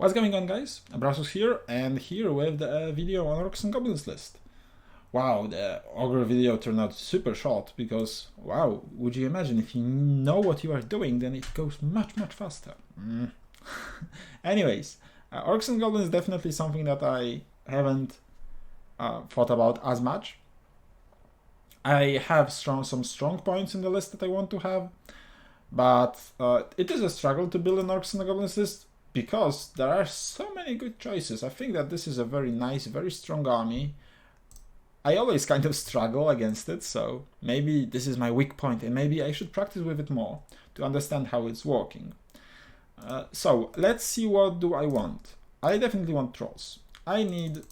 What's going on, guys? Abrasos here, and here with the video on Orcs and Goblins list. Wow, the Ogre video turned out super short because, wow, would you imagine if you know what you are doing, then it goes much faster. Anyways, Orcs and Goblins is definitely something that I haven't thought about as much. I have some strong points in the list that I want to have, but it is a struggle to build an Orcs and Goblins list because there are so many good choices. I think that this is a very nice, very strong army. I always kind of struggle against it, so maybe this is my weak point and maybe I should practice with it more to understand how it's working. So let's see, what do I want? I definitely want trolls. I need,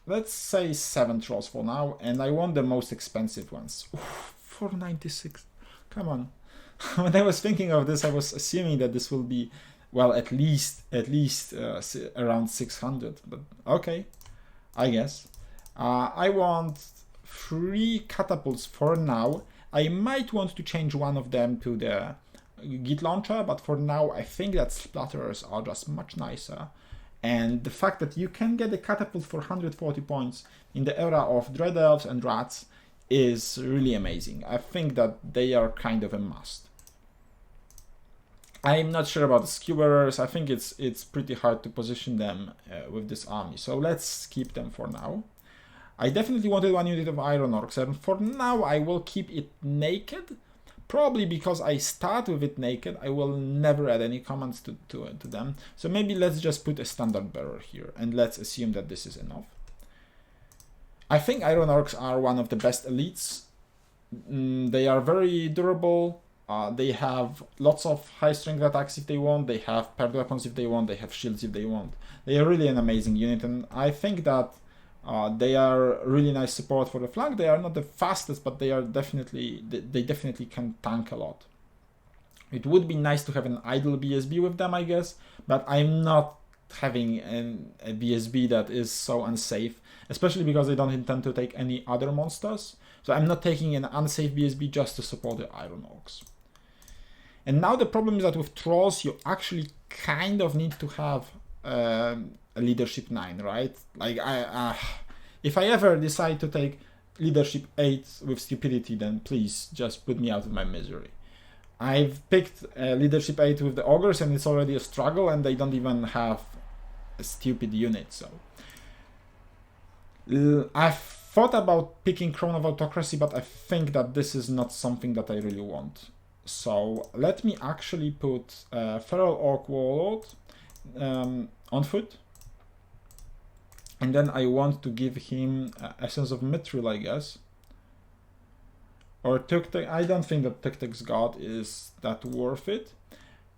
let's say, 7 trolls for now, and I want the most expensive ones. Oof, 496, come on. When I was thinking of this, I was assuming that this will be, well, at least around 600, but okay, I guess. I want 3 catapults for now. I might want to change one of them to the Git launcher, but for now I think that splatterers are just much nicer. And the fact that you can get a catapult for 140 points in the era of Dread Elves and Rats is really amazing. I think that they are kind of a must. I'm not sure about the skewerers. I think it's pretty hard to position them with this army, so let's keep them for now. I definitely wanted 1 unit of Iron Orcs, and for now I will keep it naked. Probably because I start with it naked, I will never add any commands to them. So maybe let's just put a standard bearer here, and let's assume that this is enough. I think Iron Orcs are one of the best elites. They are very durable. They have lots of high strength attacks if they want, they have paired weapons if they want, they have shields if they want. They are really an amazing unit, and I think that they are really nice support for the flank. They are not the fastest, but they definitely can tank a lot. It would be nice to have an idle BSB with them, I guess, but I'm not having a BSB that is so unsafe, especially because I don't intend to take any other monsters. So I'm not taking an unsafe BSB just to support the Iron Orcs. And now the problem is that with trolls, you actually kind of need to have a leadership 9, right? Like, if I ever decide to take leadership 8 with stupidity, then please just put me out of my misery. I've picked leadership 8 with the ogres, and it's already a struggle, and they don't even have a stupid unit. So I've thought about picking Crown of Autocracy, but I think that this is not something that I really want. So let me actually put Feral Orc Warlord on foot, and then I want to give him Essence of Mithril, I guess, or Tuktek. I don't think that Tuktek's God is that worth it,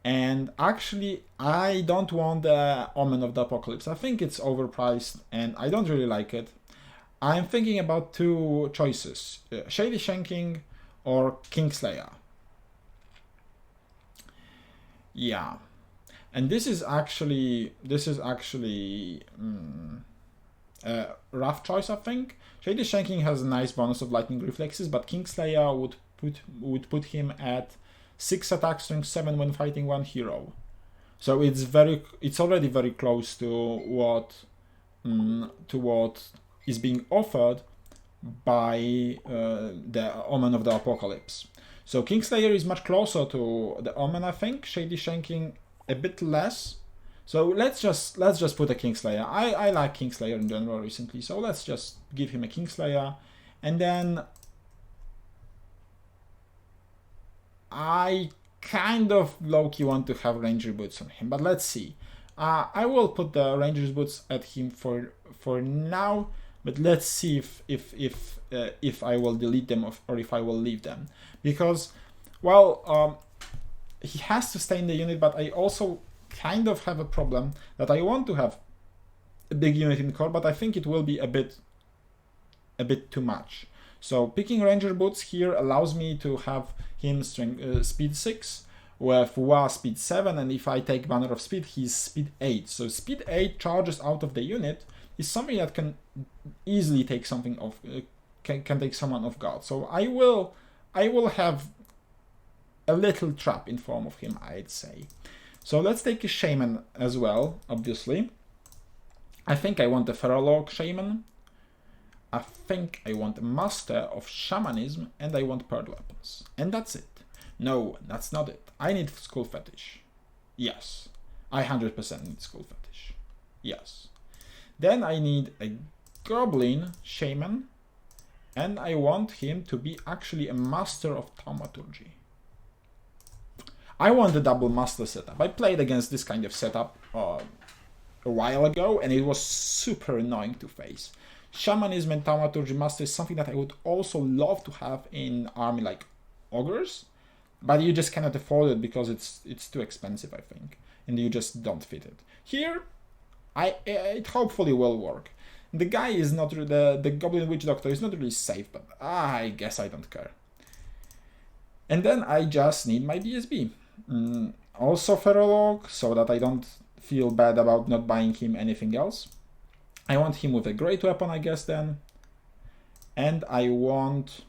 and actually I don't want the Omen of the Apocalypse. I think it's overpriced and I don't really like it. I'm thinking about 2 choices, Shady Shanking or Kingslayer. Yeah, and this is actually a rough choice, I think. Shady Shanking has a nice bonus of lightning reflexes, but Kingslayer would put him at 6 attack strength, 7 when fighting 1 hero. So it's already very close to what is being offered by the Omen of the Apocalypse. So Kingslayer is much closer to the Omen, I think. Shady Shanking a bit less. So let's just put a Kingslayer. I like Kingslayer in general recently, so let's just give him a Kingslayer. And then I kind of low-key want to have Ranger Boots on him, but let's see. I will put the Ranger's Boots at him for now, but let's see if I will delete them or if I will leave them. Because, well, he has to stay in the unit, but I also kind of have a problem that I want to have a big unit in core, but I think it will be a bit too much. So picking Ranger Boots here allows me to have him speed 6 with Wa speed 7, and if I take Banner of Speed, he's speed 8. So speed 8 charges out of the unit is something that can easily take something off, can take someone off guard. So I will have a little trap in form of him, I'd say. So let's take a Shaman as well, obviously. I think I want a Feralog Shaman. I think I want a Master of Shamanism, and I want Paired Weapons. And that's it. No, that's not it. I need Skull Fetish. Yes. I 100% need Skull Fetish. Yes. Then I need a Goblin Shaman, and I want him to be actually a Master of Thaumaturgy. I want the double Master setup. I played against this kind of setup a while ago, and it was super annoying to face. Shamanism and Thaumaturgy Master is something that I would also love to have in army like Ogres, but you just cannot afford it because it's too expensive, I think, and you just don't fit it. Here, it hopefully will work. The guy is not, the Goblin Witch Doctor is not really safe, but I guess I don't care. And then I just need my BSB. Also Feralog, so that I don't feel bad about not buying him anything else. I want him with a great weapon, I guess, then. And I want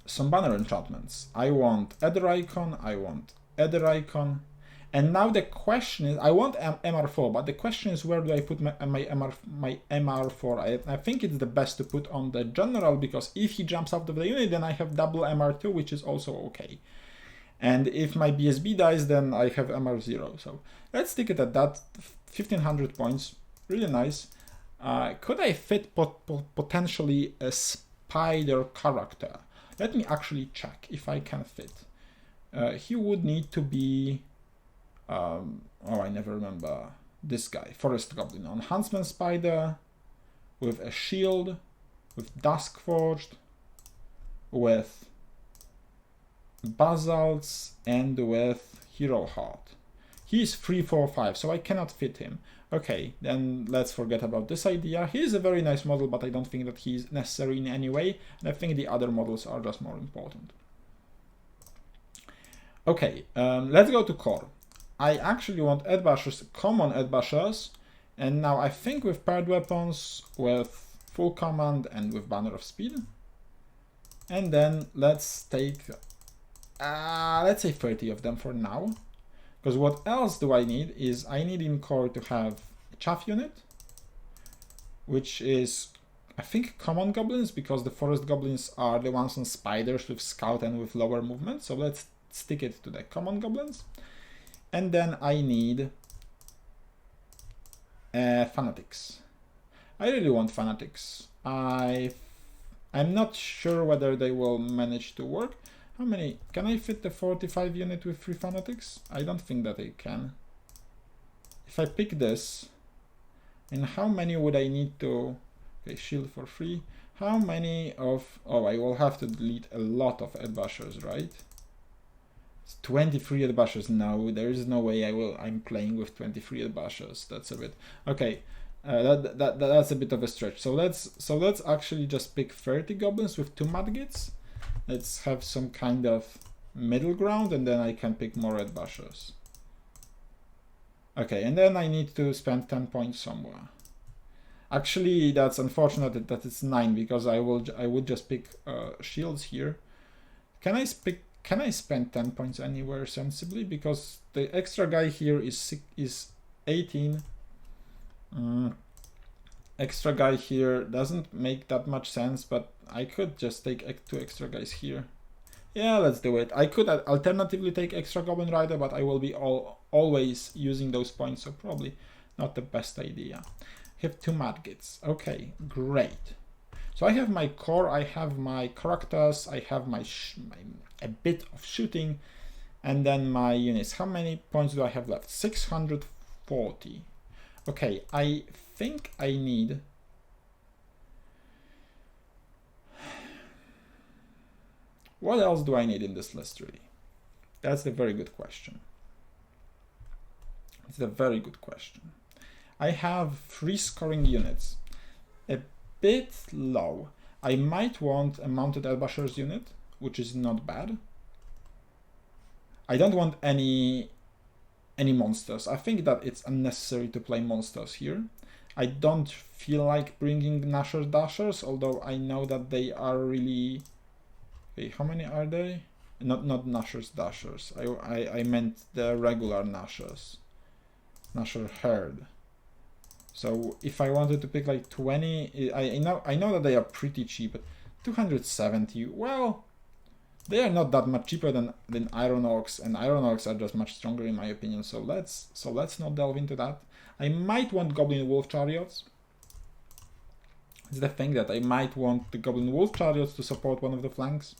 some banner enchantments. I want Ether Icon, I want Ether Icon. And now the question is, I want MR4, but the question is, where do I put my MR4? I think it's the best to put on the general, because if he jumps out of the unit, then I have double MR2, which is also okay. And if my BSB dies, then I have MR0. So let's stick it at that. 1500 points, really nice. Could I fit potentially a spider character? Let me actually check if I can fit. He would need to be... oh, I never remember this guy. Forest Goblin on Huntsman Spider, with a shield, with Dusk Forged, with Basalts, and with Hero Heart. He's 3, 4, 5, so I cannot fit him. Okay, then let's forget about this idea. He is a very nice model, but I don't think that he's necessary in any way, and I think the other models are just more important. Okay, let's go to core. I actually want Edbashers, common Edbashers, and now I think with paired weapons, with full command, and with Banner of Speed. And then let's take, let's say 30 of them for now. Because what else do I need is, I need in core to have a chaff unit, which is, I think, common goblins, because the forest goblins are the ones on spiders with scout and with lower movement. So let's stick it to the common goblins. And then I need fanatics. I really want fanatics. I'm not sure whether they will manage to work. How many? Can I fit the 45 unit with 3 fanatics? I don't think that I can. If I pick this, and how many would I need to... Okay, shield for 3. How many of... Oh, I will have to delete a lot of Edbashers, right? 23 Edbashers. No, there is no way I'm playing with 23 Edbashers. That's a bit okay. That's a bit of a stretch. So let's actually just pick 30 goblins with 2 Madgits. Let's have some kind of middle ground, and then I can pick more Edbashers. Okay, and then I need to spend 10 points somewhere. Actually, that's unfortunate that it's 9, because I would just pick shields here. Can I spend 10 points anywhere sensibly? Because the extra guy here is 18. Extra guy here doesn't make that much sense, but I could just take 2 extra guys here. Yeah, let's do it. I could alternatively take extra Goblin Rider, but I will be always using those points, so probably not the best idea. I have 2 Madgits. Okay, great. So I have my core, I have my characters, I have a bit of shooting, and then my units. How many points do I have left? 640. Okay, I think I need... What else do I need in this list, really? That's a very good question. It's a very good question. I have 3 scoring units. A bit low. I might want a mounted Elbasher's unit, which is not bad. I don't want any monsters. I think that it's unnecessary to play monsters here. I don't feel like bringing Nashers Dashers, although I know that they are really... Okay, how many are they? not Nashor's Dashers. I meant the regular Nashers. Nasher Herd. So if I wanted to pick like 20, I know that they are pretty cheap, but 270, well, they are not that much cheaper than Iron Orcs, and Iron Orcs are just much stronger in my opinion. So let's not delve into that. I might want Goblin Wolf Chariots. It's the thing that I might want the Goblin Wolf Chariots to support one of the flanks,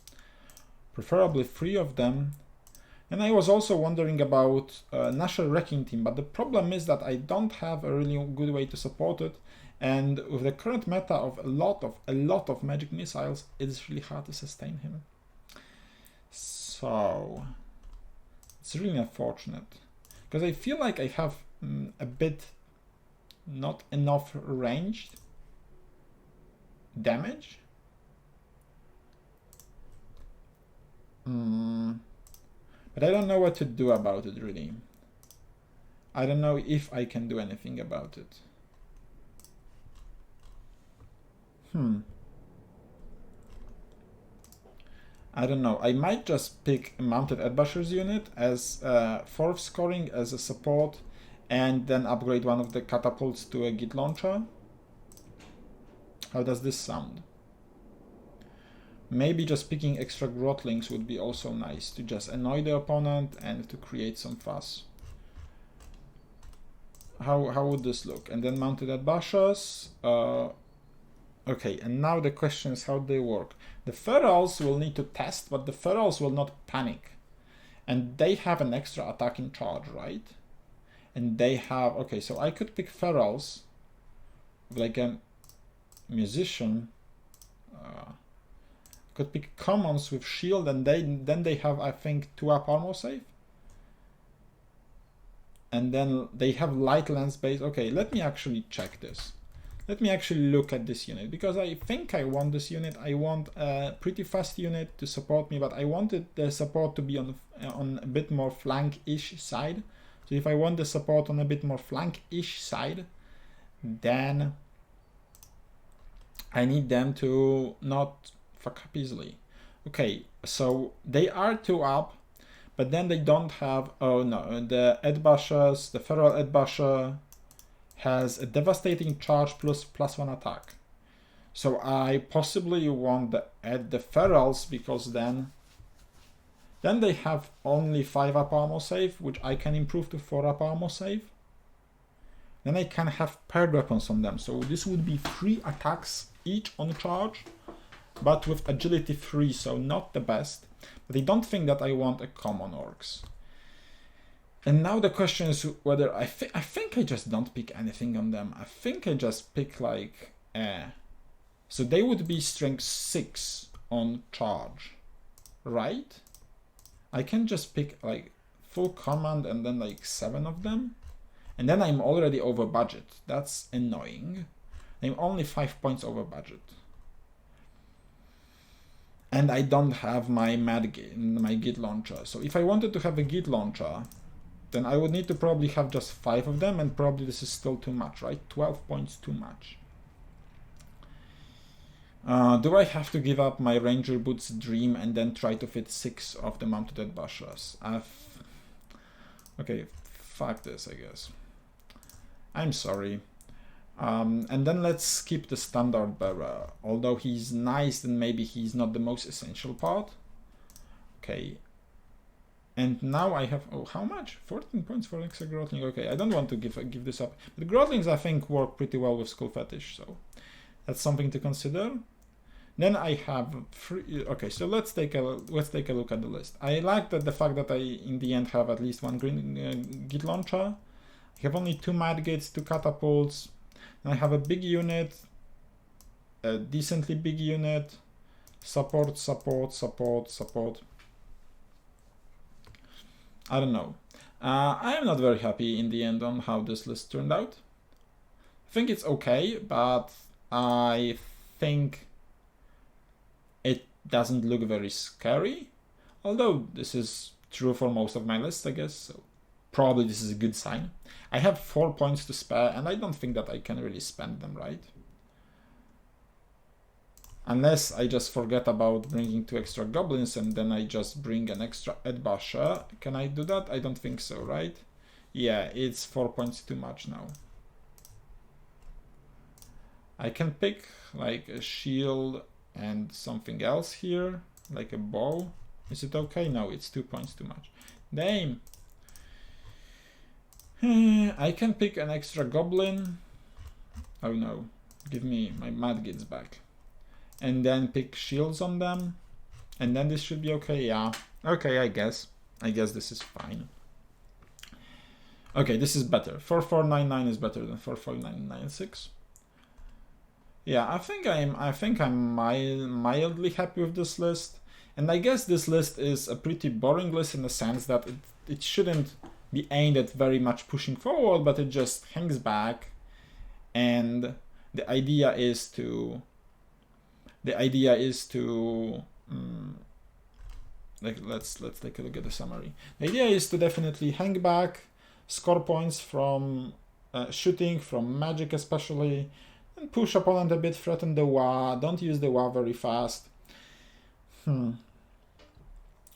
preferably 3 of them. And I was also wondering about Nasher Wrecking Team, but the problem is that I don't have a really good way to support it, and with the current meta of a lot of magic missiles, it's really hard to sustain him. So it's really unfortunate, because I feel like I have a bit not enough ranged damage. But I don't know what to do about it, really. I don't know if I can do anything about it. I don't know. I might just pick a Mounted Edbasher's unit as 4th scoring as a support, and then upgrade one of the catapults to a Git launcher. How does this sound? Maybe just picking extra Grotlings would be also nice, to just annoy the opponent and to create some fuss. How would this look? And then Mounted Edbashers. Okay, and now the question is how they work. The Ferals will need to test, but the Ferals will not panic. And they have an extra attacking charge, right? And they have... Okay, so I could pick Ferals like a musician. Could pick commons with shield, and then they have, I think, 2-up armor save. And then they have light lance base. Okay, let me actually check this. Let me actually look at this unit, because I think I want this unit. I want a pretty fast unit to support me, but I wanted the support to be on a bit more flank-ish side. So if I want the support on a bit more flank-ish side, then I need them to not fuck up easily. Okay, so they are 2-up, but then they don't have... Oh no, the Edbashers, the Feral Edbasher has a devastating charge plus +1 attack. So I possibly want the Ferals, because then they have only 5-up armor save, which I can improve to 4-up armor save. Then I can have paired weapons on them. So this would be 3 attacks each on charge, but with agility 3, so not the best. But I don't think that I want a common orcs. And now the question is whether I think I just don't pick anything on them. I think I just pick like so they would be strength 6 on charge, right? I can just pick like full command and then like 7 of them, and then I'm already over budget. That's annoying. I'm only 5 points over budget. And I don't have my Git launcher. So if I wanted to have a Git launcher, then I would need to probably have just 5 of them, and probably this is still too much, right? 12 points too much. Do I have to give up my Ranger Boots dream and then try to fit 6 of the Mounted Edbashers? Okay, fuck this, I guess. I'm sorry. And then let's skip the Standard Bearer. Although he's nice, then maybe he's not the most essential part. Okay. And now I have, oh, how much? 14 points for extra Grotling. Okay, I don't want to give this up. The Grotlings, I think, work pretty well with Skull Fetish, so that's something to consider. Then I have okay, so let's take a look at the list. I like the fact that I, in the end, have at least 1 green Git launcher. I have only 2 Mad Gates, 2 catapults. And I have a big unit, a decently big unit, support. I don't know. I am not very happy in the end on how this list turned out. I think it's okay, but I think it doesn't look very scary. Although this is true for most of my lists, I guess. So probably this is a good sign. I have 4 points to spare, and I don't think that I can really spend them, right? Unless I just forget about bringing 2 extra goblins and then I just bring an extra Edbasha. Can I do that? I don't think so, right? Yeah, it's 4 points too much now. I can pick like a shield and something else here, like a bow. Is it okay? No, it's 2 points too much. Damn. I can pick an extra goblin. Oh no, give me my Madgits back. And then pick shields on them. And then this should be okay, yeah. Okay, I guess this is fine. Okay, this is better. 4499 is better than 44996. Yeah, I think I'm mildly happy with this list. And I guess this list is a pretty boring list in the sense that it shouldn't be aimed at very much pushing forward, but it just hangs back. And the idea is to like let's take a look at the summary. The idea is to definitely hang back, score points from shooting, from magic especially, and push opponent a bit, threaten the Wa, don't use the Wa very fast. The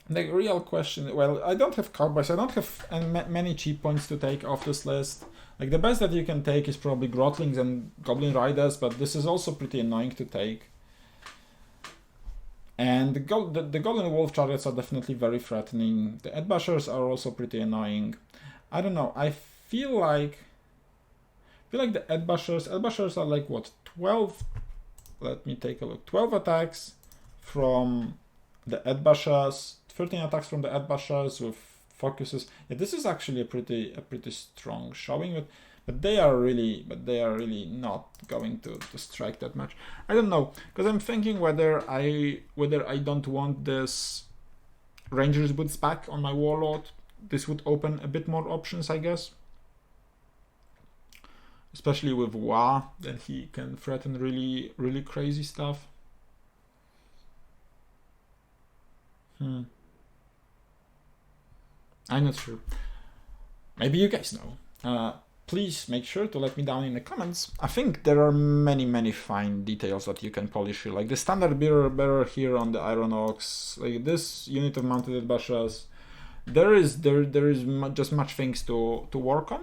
real question, well, I don't have cowboys, I don't have many cheap points to take off this list. Like the best that you can take is probably Grotlings and Goblin Riders, but this is also pretty annoying to take. And the Golden Wolf Chariots are definitely very threatening. The Edbashers are also pretty annoying. I don't know, I feel like the Edbashers are like what, 12? Let me take a look. 12 attacks from the Edbashers, 13 attacks from the Edbashers with focuses. Yeah, this is actually a pretty strong showing, but they are really not going to strike that much. I don't know, because I'm thinking whether I don't want this Ranger's Boots back on my Warlord. This would open a bit more options, I guess. Especially with Wa, then he can threaten really crazy stuff. I'm not sure. Maybe you guys know. Please make sure to let me down in the comments. I think there are many fine details that you can polish here. Like the standard bearer here on the Iron Ox, like this unit of mounted Edbashers. There is just much things to work on,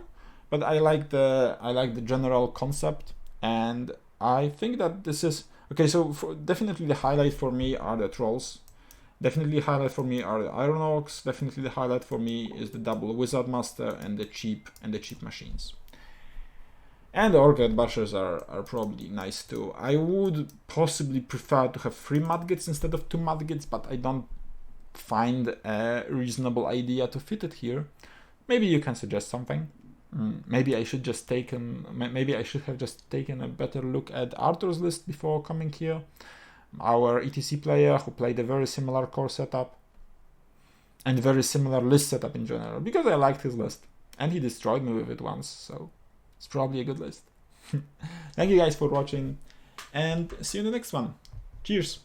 but I like the general concept, and I think that this is okay. So definitely the highlight for me are the trolls. Definitely highlight for me are the Iron Ox. Definitely the highlight for me is the double Wizard Master and the cheap machines. And the Orc Edbashers are probably nice too. I would possibly prefer to have 3 Madgits instead of 2 Madgits, but I don't find a reasonable idea to fit it here. Maybe you can suggest something. Maybe I should have just taken a better look at Arthur's list before coming here. Our ETC player who played a very similar core setup and very similar list setup in general, because I liked his list and he destroyed me with it once, so it's probably a good list. Thank you guys for watching and see you in the next one. Cheers!